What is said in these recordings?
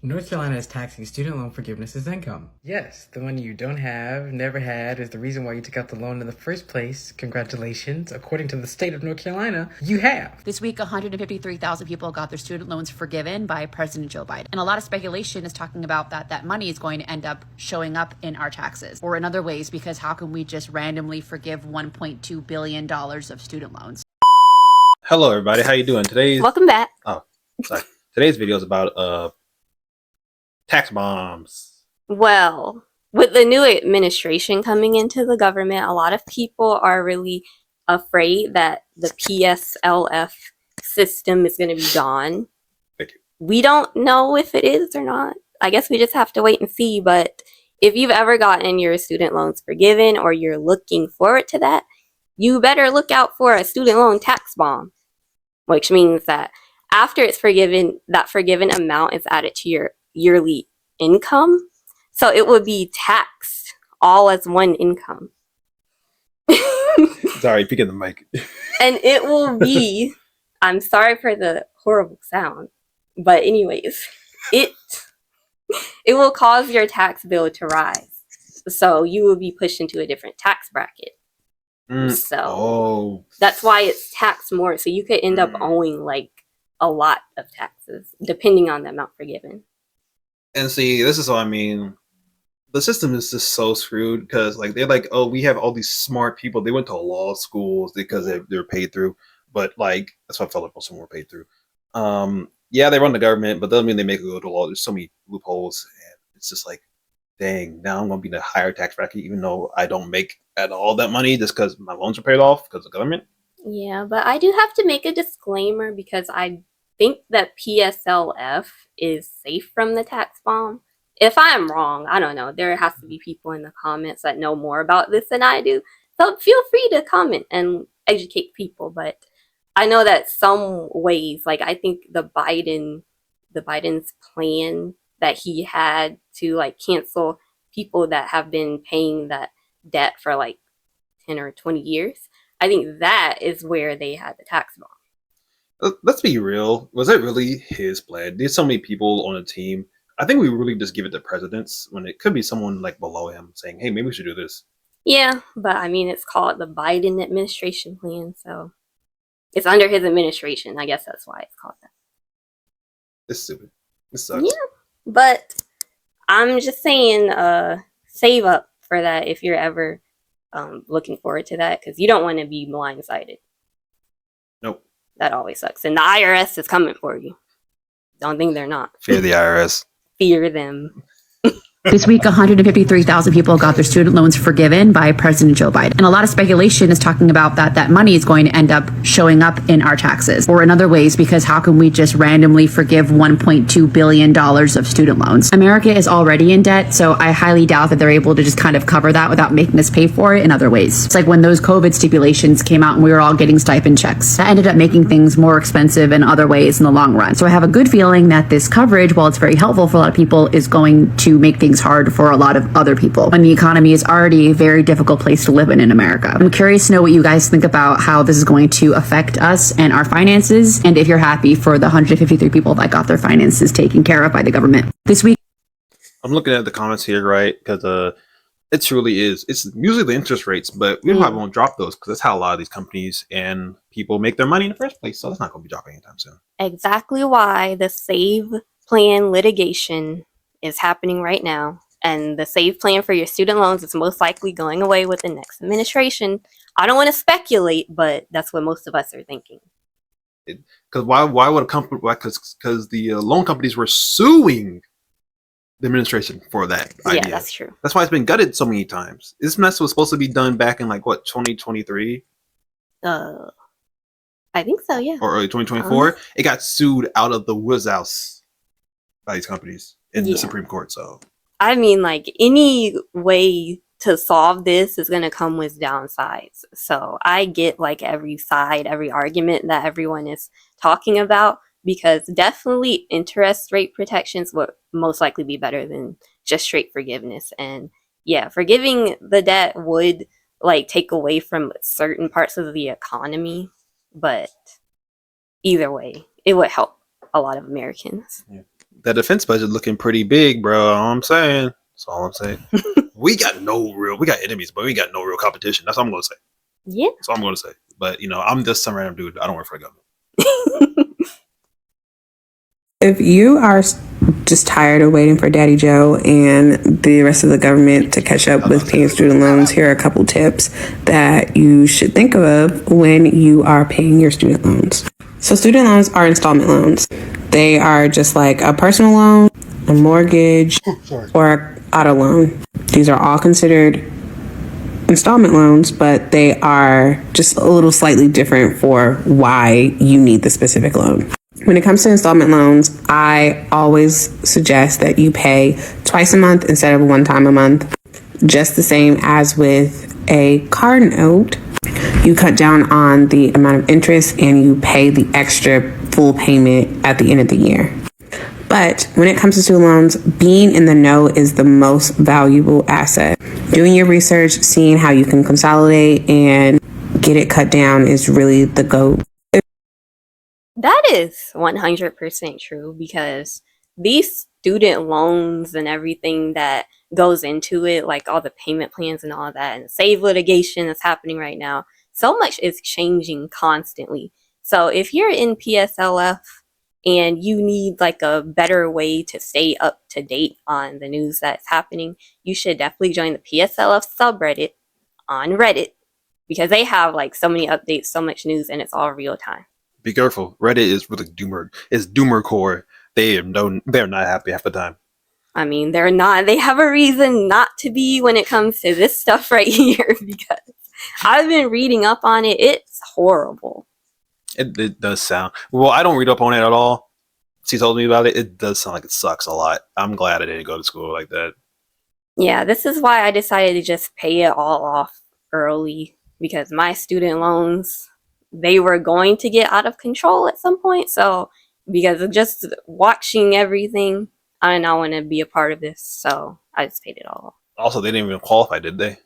North Carolina is taxing student loan forgiveness as income. Yes, the money you don't have, never had, is the reason why you took out the loan in the first place. Congratulations. According to the state of North Carolina, you have. This week, 153,000 people got their student loans forgiven by President Joe Biden. And a lot of speculation is talking about that money is going to end up showing up in our taxes or in other ways, because how can we just randomly forgive $1.2 billion of student loans? Hello, everybody. How you doing? Welcome back. Today's video is about tax bombs. Well, with the new administration coming into the government, a lot of people are really afraid that the PSLF system is going to be gone. Thank you. We don't know if it is or not. I guess we just have to wait and see. But if you've ever gotten your student loans forgiven or you're looking forward to that, you better look out for a student loan tax bomb, which means that after it's forgiven, that forgiven amount is added to your yearly income. So it would be taxed all as one income. Sorry, peek in the mic. And it will be, I'm sorry for the horrible sound, but anyways, it will cause your tax bill to rise. So you will be pushed into a different tax bracket. So that's why it's taxed more. So you could end up owing like a lot of taxes, depending on the amount forgiven. And see, this is what I mean. The system is just so screwed because, like, they're like, oh, we have all these smart people. They went to law schools because they're paid through. But like, that's what I felt like most of them were paid through. Yeah, they run the government, but doesn't mean they make it go to law. There's so many loopholes, and it's just like, dang, now I'm gonna be in a higher tax bracket, even though I don't make at all that money, just because my loans are paid off because of the government. Yeah, but I do have to make a disclaimer because I think that PSLF is safe from the tax bomb. If I am wrong, I don't know. There has to be people in the comments that know more about this than I do. So feel free to comment and educate people. But I know that some ways, like I think Biden's plan that he had to like cancel people that have been paying that debt for like 10 or 20 years. I think that is where they had the tax bomb. Let's be real. Was it really his plan? There's so many people on the team. I think we really just give it to presidents when it could be someone like below him saying, hey, maybe we should do this. Yeah, but I mean, it's called the Biden administration plan, so it's under his administration. I guess that's why it's called that. It's stupid. It sucks. Yeah, but I'm just saying, save up for that if you're ever looking forward to that, because you don't want to be blindsided. Nope. That always sucks. And the IRS is coming for you. Don't think they're not. Fear the IRS. Fear them. This week, 153,000 people got their student loans forgiven by President Joe Biden. And a lot of speculation is talking about that money is going to end up showing up in our taxes or in other ways, because how can we just randomly forgive $1.2 billion of student loans? America is already in debt, so I highly doubt that they're able to just kind of cover that without making us pay for it in other ways. It's like when those COVID stipulations came out and we were all getting stipend checks. That ended up making things more expensive in other ways in the long run. So I have a good feeling that this coverage, while it's very helpful for a lot of people, is going to make things hard for a lot of other people when the economy is already a very difficult place to live in America. I'm curious to know what you guys think about how this is going to affect us and our finances, and if you're happy for the 153 people that got their finances taken care of by the government. This week, I'm looking at the comments here, right? Because it truly is. It's usually the interest rates, but we probably won't drop those because that's how a lot of these companies and people make their money in the first place. So that's not going to be dropping anytime soon. Exactly why the Save Plan litigation is happening right now, and the save plan for your student loans is most likely going away with the next administration. I don't want to speculate, but that's what most of us are thinking. Because why would a company? Because the loan companies were suing the administration for that idea. Yeah, that's true. That's why it's been gutted so many times. This mess was supposed to be done back in like what 2023. I think so, yeah. Or early 2024. It got sued out of the woods house by these companies in the Supreme Court. So I mean, like, any way to solve this is going to come with downsides. So I get like every side, every argument that everyone is talking about, because definitely interest rate protections would most likely be better than just straight forgiveness. And yeah, forgiving the debt would like take away from certain parts of the economy, but either way, it would help a lot of Americans. Yeah. That defense budget looking pretty big, bro. All I'm saying. That's all I'm saying. We got enemies, but we got no real competition. That's all I'm gonna say. Yeah. That's all I'm gonna say. But I'm just some random dude. I don't work for the government. If you are just tired of waiting for Daddy Joe and the rest of the government to catch up with paying student loans, here are a couple tips that you should think of when you are paying your student loans. So student loans are installment loans. They are just like a personal loan, a mortgage, or auto loan. These are all considered installment loans, but they are just a little slightly different for why you need the specific loan. When it comes to installment loans, I always suggest that you pay twice a month instead of one time a month. Just the same as with a car note, you cut down on the amount of interest and you pay the extra full payment at the end of the year. But when it comes to student loans, being in the know is the most valuable asset. Doing your research, seeing how you can consolidate and get it cut down is really the goal. That is 100% true, because these student loans and everything that goes into it, like all the payment plans and all that, and save litigation that's happening right now, so much is changing constantly. So if you're in PSLF and you need like a better way to stay up to date on the news that's happening, you should definitely join the PSLF subreddit on Reddit, because they have like so many updates, so much news, and it's all real time. Be careful. Reddit is really doomer. It's doomer core. They're not happy half the time. I mean, they're not. They have a reason not to be when it comes to this stuff right here, because I've been reading up on it. It's horrible. It does sound. Well, I don't read up on it at all. She told me about it. It does sound like it sucks a lot. I'm glad I didn't go to school like that. Yeah, this is why I decided to just pay it all off early, because my student loans, they were going to get out of control at some point. So because of just watching everything, I did not want to be a part of this. So I just paid it all off. Also, they didn't even qualify, did they?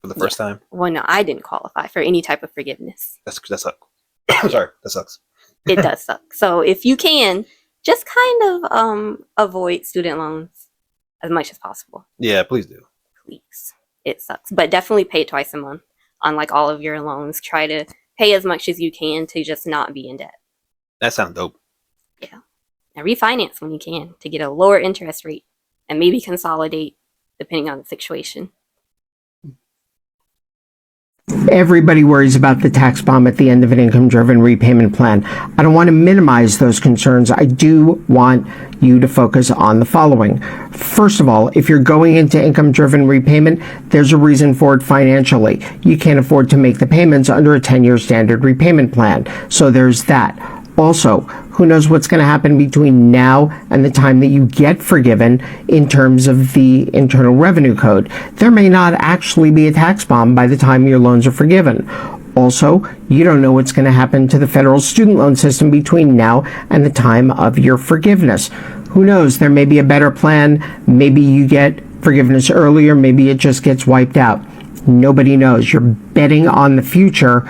For the first time? Well, no, I didn't qualify for any type of forgiveness. That sucks. Sorry, that sucks. It does suck. So if you can, just kind of avoid student loans as much as possible. Yeah, please do. Please. It sucks. But definitely pay twice a month on like all of your loans. Try to pay as much as you can to just not be in debt. That sounds dope. Yeah. And refinance when you can to get a lower interest rate, and maybe consolidate depending on the situation. Everybody worries about the tax bomb at the end of an income-driven repayment plan. I don't want to minimize those concerns. I do want you to focus on the following. First of all, if you're going into income-driven repayment, there's a reason for it financially. You can't afford to make the payments under a 10-year standard repayment plan. So there's that. Also, who knows what's going to happen between now and the time that you get forgiven in terms of the Internal Revenue Code. There may not actually be a tax bomb by the time your loans are forgiven. Also, you don't know what's going to happen to the federal student loan system between now and the time of your forgiveness. Who knows? There may be a better plan. Maybe you get forgiveness earlier. Maybe it just gets wiped out. Nobody knows. You're betting on the future,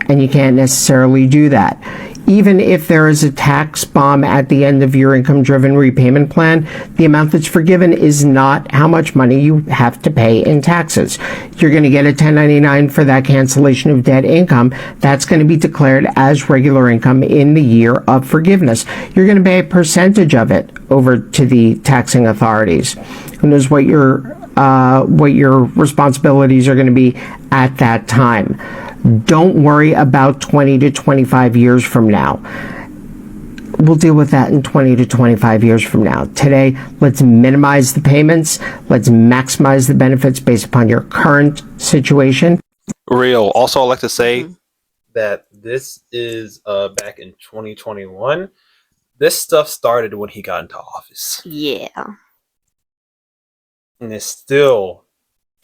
and you can't necessarily do that. Even if there is a tax bomb at the end of your income-driven repayment plan, the amount that's forgiven is not how much money you have to pay in taxes. You're going to get a 1099 for that cancellation of debt income. That's going to be declared as regular income in the year of forgiveness. You're going to pay a percentage of it over to the taxing authorities. Who knows what your responsibilities are going to be at that time. Don't worry about 20 to 25 years from now. We'll deal with that in 20 to 25 years from now. Today, let's minimize the payments. Let's maximize the benefits based upon your current situation. Real. Also, I'd like to say that this is back in 2021. This stuff started when he got into office. Yeah. And it still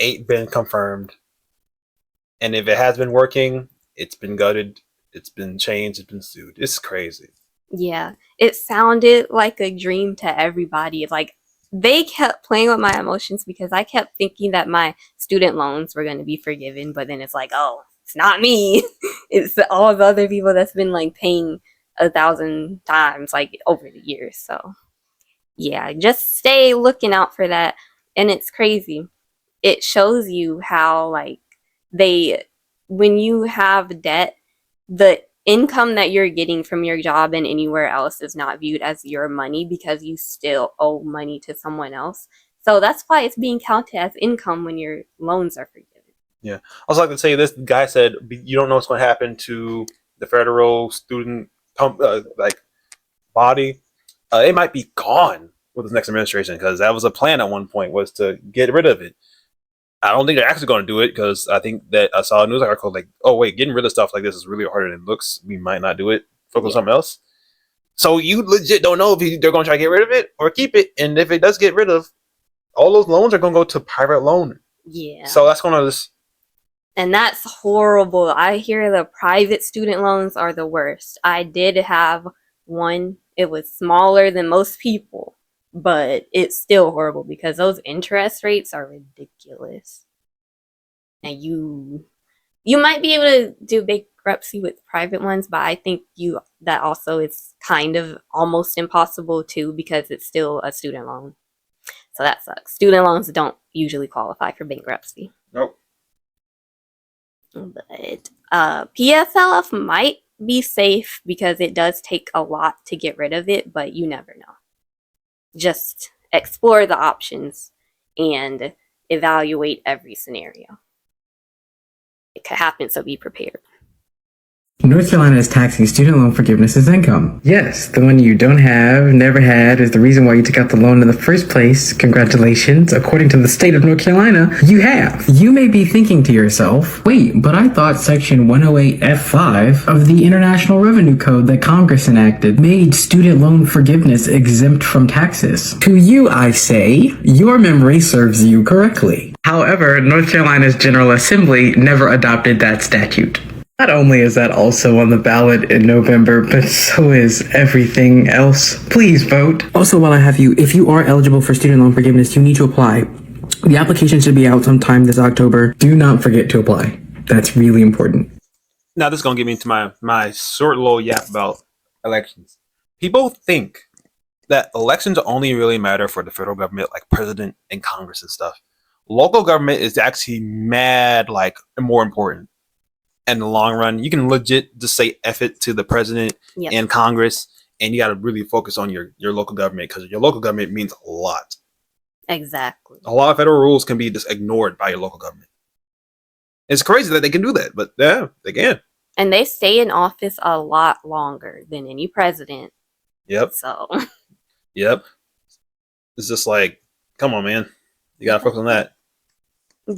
ain't been confirmed. And if it has been working, it's been gutted, it's been changed, it's been sued. It's crazy. Yeah. It sounded like a dream to everybody. Like, they kept playing with my emotions, because I kept thinking that my student loans were going to be forgiven. But then it's like, oh, it's not me. It's all the other people that's been like paying 1,000 times like over the years. So yeah, just stay looking out for that. And it's crazy. It shows you how, like, when you have debt, the income that you're getting from your job and anywhere else is not viewed as your money because you still owe money to someone else. So that's why it's being counted as income when your loans are forgiven. Yeah. I also like to say this guy said, you don't know what's going to happen to the federal student body. It might be gone with this next administration because that was a plan at one point, was to get rid of it. I don't think they're actually going to do it because I think that I saw a news article like, oh, wait, getting rid of stuff like this is really harder than it looks. We might not do it. Focus on something else. So you legit don't know if they're going to try to get rid of it or keep it. And if it does get rid of, all those loans are going to go to private loan. Yeah. So that's going to just... And that's horrible. I hear the private student loans are the worst. I did have one. It was smaller than most people, but it's still horrible because those interest rates are ridiculous. And you might be able to do bankruptcy with private ones, but I think that also is kind of almost impossible too because it's still a student loan. So that sucks. Student loans don't usually qualify for bankruptcy. Nope. But PSLF might be safe because it does take a lot to get rid of it, but you never know. Just explore the options and evaluate every scenario. It could happen, so be prepared. North Carolina is taxing student loan forgiveness as income. Yes, the money you don't have, never had, is the reason why you took out the loan in the first place. Congratulations. According to the state of North Carolina, you have. You may be thinking to yourself, wait, but I thought Section 108F5 of the International Revenue Code that Congress enacted made student loan forgiveness exempt from taxes. To you, I say, your memory serves you correctly. However, North Carolina's General Assembly never adopted that statute. Not only is that also on the ballot in November, but so is everything else. Please vote. Also, while I have you, if you are eligible for student loan forgiveness, you need to apply. The application should be out sometime this October. Do not forget to apply. That's really important. Now this is going to get me into my short little yap about elections. People think that elections only really matter for the federal government, like president and Congress and stuff. Local government is actually more important. In the long run, you can legit just say F it to the president and Congress, and you got to really focus on your local government because your local government means a lot. Exactly. A lot of federal rules can be just ignored by your local government. It's crazy that they can do that, but yeah, they can. And they stay in office a lot longer than any president. Yep. So. Yep. It's just like, come on, man. You got to focus on that.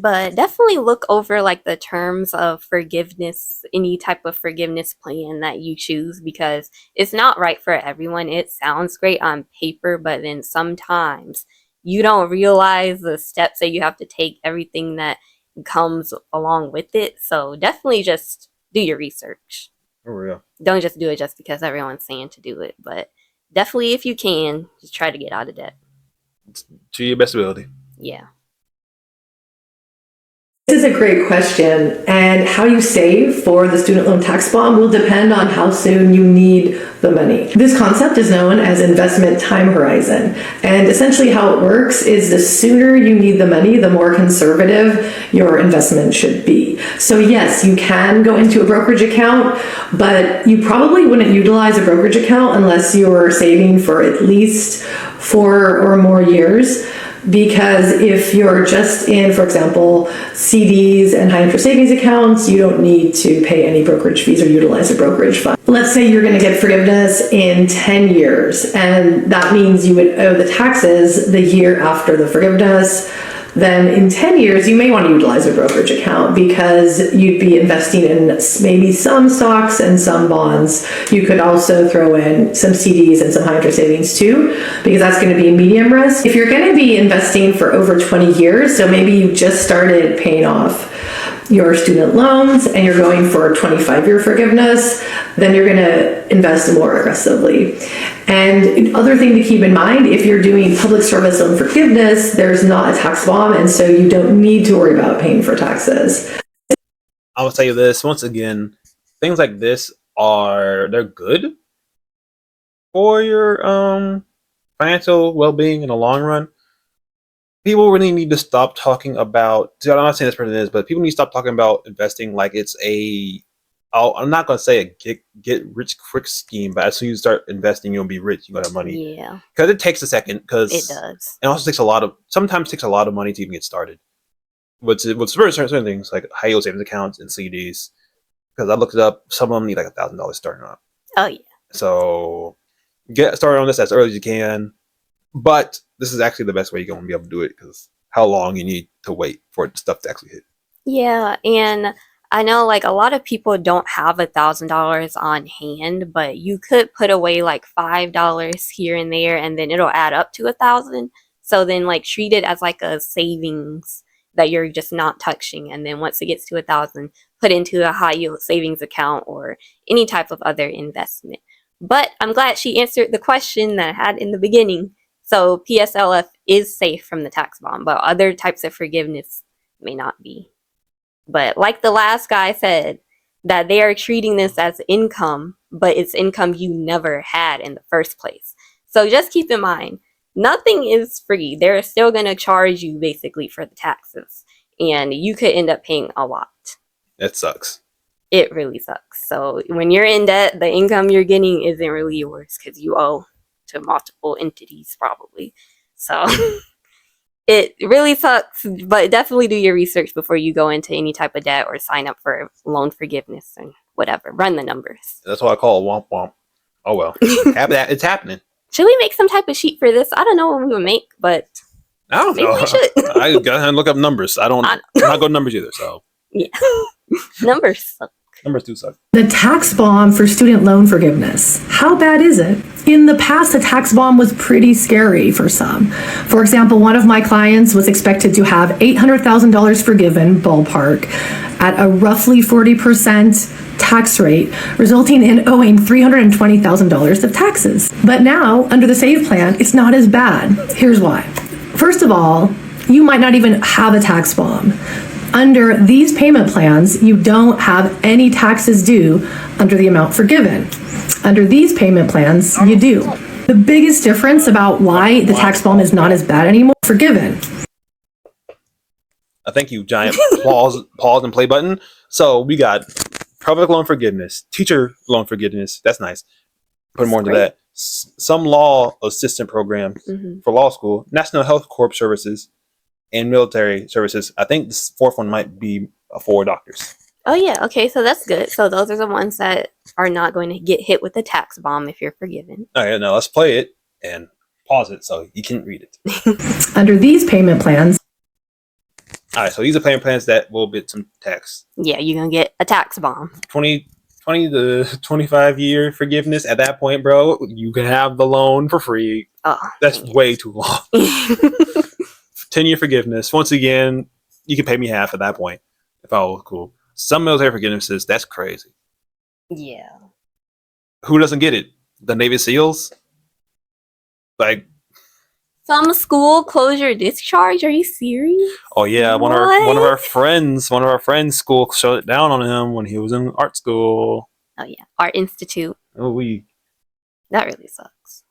But definitely look over like the terms of forgiveness, any type of forgiveness plan that you choose, because it's not right for everyone. It sounds great on paper, but then sometimes you don't realize the steps that you have to take, everything that comes along with it. So definitely just do your research. For real. Don't just do it just because everyone's saying to do it, but definitely if you can, just try to get out of debt. To your best ability. Yeah. This is a great question, and how you save for the student loan tax bomb will depend on how soon you need the money. This concept is known as investment time horizon, and essentially how it works is the sooner you need the money, the more conservative your investment should be. So yes, you can go into a brokerage account, but you probably wouldn't utilize a brokerage account unless you're saving for at least 4 or more years. Because if you're just in, for example, CDs and high interest savings accounts, you don't need to pay any brokerage fees or utilize a brokerage fund. Let's say you're going to get forgiveness in 10 years, and that means you would owe the taxes the year after the forgiveness. Then in 10 years, you may want to utilize a brokerage account because you'd be investing in maybe some stocks and some bonds. You could also throw in some CDs and some high interest savings too, because that's going to be medium risk. If you're going to be investing for over 20 years, so maybe you just started paying off your student loans and you're going for a 25-year forgiveness, then you're going to invest more aggressively. And other thing to keep in mind, if you're doing public service loan forgiveness, there's not a tax bomb, and so you don't need to worry about paying for taxes. I will tell you this, once again, things like this they're good for your financial well-being in the long run, people really need to stop talking about. I'm not saying this person is, but people need to stop talking about investing like it's I'm not gonna say a get rich quick scheme, but as soon as you start investing, you'll be rich. You got money. Yeah, Because it takes a second. Because it does. it also sometimes takes a lot of money to even get started. What's certain things like high yield savings accounts and CDs. Because I looked it up, some of them need like $1,000 starting off. Oh yeah. So get started on this as early as you can. But this is actually the best way you're going to be able to do it because how long you need to wait for the stuff to actually hit. Yeah, and I know like a lot of people don't have $1,000 on hand, but you could put away like $5 here and there, and then it'll add up to 1,000. So then like treat it as like a savings that you're just not touching, and then once it gets to 1,000, put into a high yield savings account or any type of other investment. But I'm glad she answered the question that I had in the beginning. So PSLF is safe from the tax bomb, but other types of forgiveness may not be. But like the last guy said, that they are treating this as income, but it's income you never had in the first place. So just keep in mind, nothing is free. They're still going to charge you basically for the taxes, and you could end up paying a lot. That sucks. It really sucks. So when you're in debt, the income you're getting isn't really yours because you owe to multiple entities probably. So it really sucks, but definitely do your research before you go into any type of debt or sign up for loan forgiveness and whatever. Run the numbers. That's what I call a womp womp. Oh well. It's happening. Should we make some type of sheet for this? I don't know what we would make, but I don't maybe know. we should. I gotta look up numbers. I'm not good at numbers either, so Yeah. Numbers suck. numbers do suck. The tax bomb for student loan forgiveness. How bad is it? In the past, the tax bomb was pretty scary for some. For example, one of my clients was expected to have $800,000 forgiven, ballpark, at a roughly 40% tax rate, resulting in owing $320,000 of taxes. But now, under the SAVE plan, it's not as bad. Here's why. First of all, you might not even have a tax bomb. Under these payment plans, you don't have any taxes due under the amount forgiven. Under these payment plans, you do. The biggest difference about why the tax bomb is not as bad anymore, forgiven. Thank you, giant pause and play button. So we got public loan forgiveness, teacher loan forgiveness. That's nice. Put more into that. Some law assistant programs for law school, National Health Corps services, and military services. I think this fourth one might be for doctors. Oh yeah, okay, so that's good. So those are the ones that are not going to get hit with the tax bomb if you're forgiven. All right, now let's play it and pause it so you can read it. Under these payment plans. All right, so these are payment plans that will get some tax. Yeah, you're going to get a tax bomb. 20 to 25 year forgiveness. At that point, bro, you can have the loan for free. Oh, That's way too long. 10-year forgiveness. Once again, you can pay me half at that point if I was cool. Some military forgivenesses, that's crazy. Yeah. Who doesn't get it? The Navy SEALs? Like, Some school closure discharge? Are you serious? oh yeah, one of our friends' school shut it down on him when he was in art school. Oh yeah, Art Institute. Oh, That really sucks.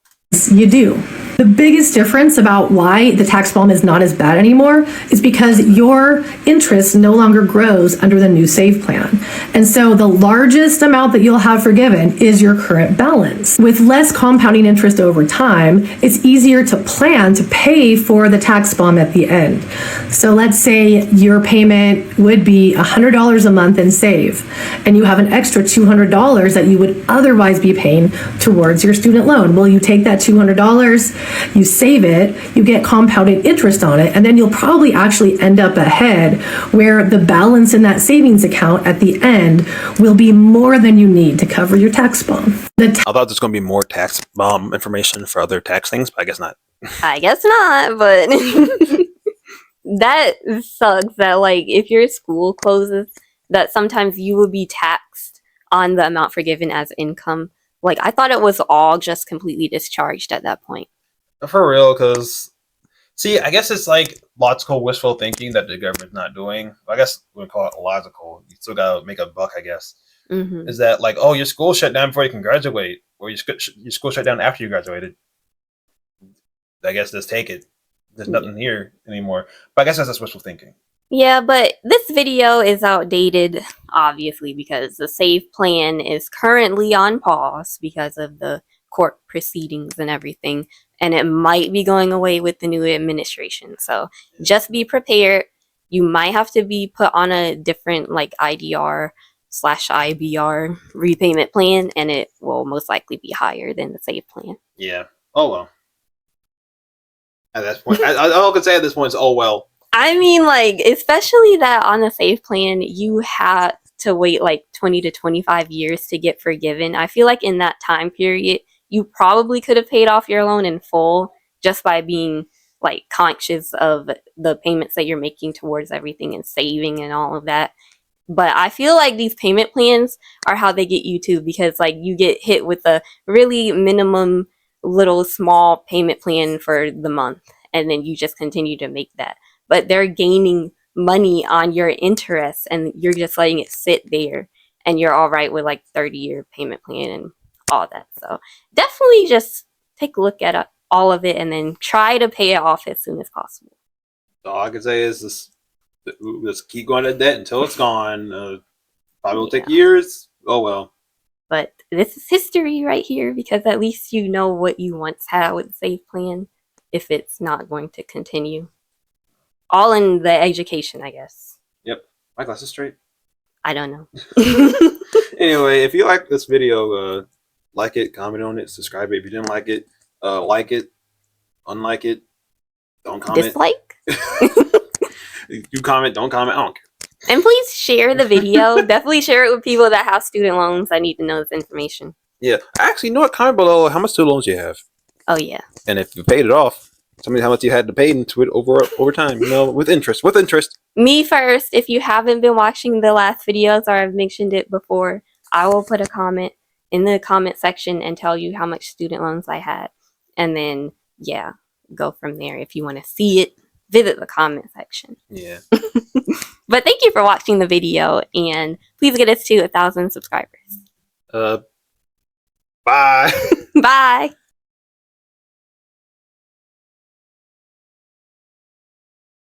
You do. The biggest difference about why the tax bomb is not as bad anymore is because your interest no longer grows under the new SAVE plan. And so the largest amount that you'll have forgiven is your current balance. With less compounding interest over time, it's easier to plan to pay for the tax bomb at the end. So let's say your payment would be $100 a month in SAVE, and you have an extra $200 that you would otherwise be paying towards your student loan. Well, you take that $200, you save it, you get compounded interest on it, and then you'll probably actually end up ahead where the balance in that savings account at the end will be more than you need to cover your tax bomb. I thought there's going to be more tax bomb information for other tax things, but I guess not. I guess not, but that sucks that like if your school closes, that sometimes you will be taxed on the amount forgiven as income. Like I thought it was all just completely discharged at that point. For real, because see, I guess it's like logical wishful thinking that the government's not doing. I guess we call it logical. You still gotta make a buck, I guess. Is that like, oh, your school shut down before you can graduate, or your school shut down after you graduated? I guess just take it. There's nothing here anymore. But I guess that's wishful thinking. Yeah, but this video is outdated, obviously, because the SAVE plan is currently on pause because of the court proceedings and everything, and it might be going away with the new administration. So just be prepared. You might have to be put on a different like IDR/IBR repayment plan, and it will most likely be higher than the SAVE plan. Yeah. Oh well. At this point, all I can say at this point is, oh well. I mean, like, especially that on the SAVE plan, you had to wait like 20 to 25 years to get forgiven. I feel like in that time period, you probably could have paid off your loan in full just by being like conscious of the payments that you're making towards everything and saving and all of that. But I feel like these payment plans are how they get you too, because like you get hit with a really minimum little small payment plan for the month, and then you just continue to make that. But they're gaining money on your interest, and you're just letting it sit there, and you're all right with like 30-year payment plan and all that. So definitely just take a look at all of it and then try to pay it off as soon as possible. All I can say is just keep going at that until it's gone. Probably will take years. Oh well. But this is history right here, because at least you know what you once had with the SAVE plan if it's not going to continue. All in the education, I guess. Yep. My glasses straight. I don't know. Anyway, if you like this video, like it, comment on it, subscribe it. If you didn't like it, unlike it, don't comment. Dislike? You comment, don't comment, I don't care. And please share the video. Definitely share it with people that have student loans. I need to know this information. Yeah. Actually, you know what? Comment below how much student loans you have. Oh, yeah. And if you paid it off, tell me how much you had to pay into it over time, with interest. With interest. Me first. If you haven't been watching the last videos or I've mentioned it before, I will put a comment in the comment section and tell you how much student loans I had. And then, yeah, go from there. If you want to see it, visit the comment section. Yeah. But thank you for watching the video, and please get us to 1,000 subscribers. Bye. Bye.